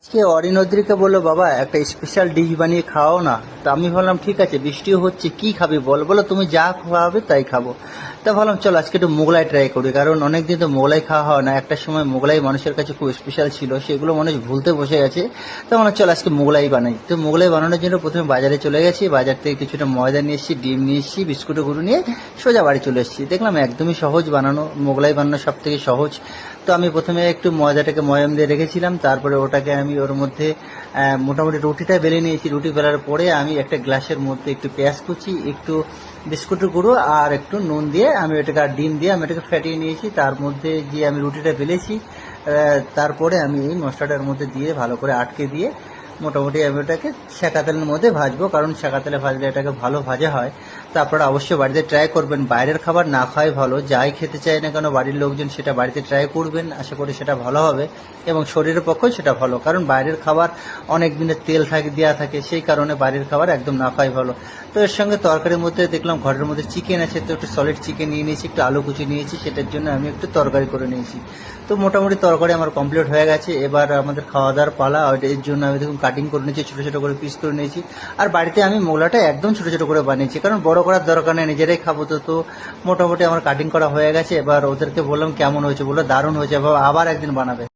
সে অরিনদ্রিকে বললো, বাবা একটা স্পেশাল ডিশ বানিয়ে খাওয়াও না। তা আমি ভাবলাম ঠিক আছে, বৃষ্টিও হচ্ছে, কি খাবি বল। বলো তুমি যা খাওয়াবে তাই খাবো। তা ভাবলাম চলো আজকে একটু মোগলাই ট্রাই করি, কারণ অনেকদিন তো মোগলাই খাওয়া হয় না। একটা সময় মোগলাই মানুষের কাছে খুব স্পেশাল ছিল, সেগুলো মানুষ ভুলতে বসে গেছে। তা ভাবলাম চলো আজকে মোগলাই বানাই। তো মোগলাই বানানোর জন্য প্রথমে বাজারে চলে গেছি, বাজার থেকে কিছুটা ময়দা নিয়ে এসেছি, ডিম নিয়ে এসেছি, বিস্কুটের গুঁড়ো নিয়ে সোজা বাড়ি চলে এসেছি। দেখলাম একদমই সহজ বানানো, মোগলাই বানানো সব থেকে সহজ। তো আমি প্রথমে একটু ময়দাটাকে ময়াম দিয়ে রেখেছিলাম, তারপরে ওটাকে আমি ওর মধ্যে মোটামুটি রুটিটা বেলে নিয়েছি। রুটি বেলার পরে আমি একটা গ্লাসের মধ্যে একটু পেঁয়াজ কুচি, একটু বিস্কুটের গুঁড়ো আর একটু নুন দিয়ে আমি ওটাকে, আর ডিম দিয়ে আমি এটাকে ফেটিয়ে নিয়েছি। তার মধ্যে যে আমি রুটিটা বেলেছি, তারপরে আমি এই মশলাটার মধ্যে দিয়ে ভালো করে আটকে দিয়ে মোটামুটি আমি ওটাকে সেকা তেলের মধ্যে ভাজবো, কারণ সেকা তেলে ভাজলে এটাকে ভালো ভাজা হয়। তো আপনারা অবশ্যই বাড়িতে ট্রাই করবেন, বাইরের খাবার না খাওয়াই ভালো। যাই খেতে চায় না কেন বাড়ির লোকজন, সেটা বাড়িতে ট্রাই করবেন, আশা করি সেটা ভালো হবে এবং শরীরের পক্ষেও সেটা ভালো। কারণ বাইরের খাবার অনেক দিনের তেল দেওয়া থাকে, সেই কারণে বাইরের খাবার একদম না খাওয়াই ভালো। তো এর সঙ্গে তরকারির মধ্যে দেখলাম ঘরের মধ্যে চিকেন আছে, তো একটু সলিড চিকেন নিয়ে নিয়েছি, একটু আলু কুচি নিয়েছি, সেটার জন্য আমি একটু তরকারি করে নিয়েছি। তো মোটামুটি তরকারি আমার কমপ্লিট হয়ে গেছে, এবার আমাদের খাওয়া দাওয়ার পালা। এর জন্য আমি দেখুন কাটিং করে নিয়েছি, ছোটো ছোটো করে পিস করে নিয়েছি। আর বাড়িতে আমি মোগলাটা একদম ছোটো ছোটো করে বানিয়েছি, কারণ বড় করার দরকার নেই, নিজেরাই খাবো। তো মোটামুটি আমার কাটিং করা হয়ে গেছে। এবার ওদেরকে বললাম কেমন হয়েছে, বললো দারুণ হয়েছে, আবার একদিন বানাবে।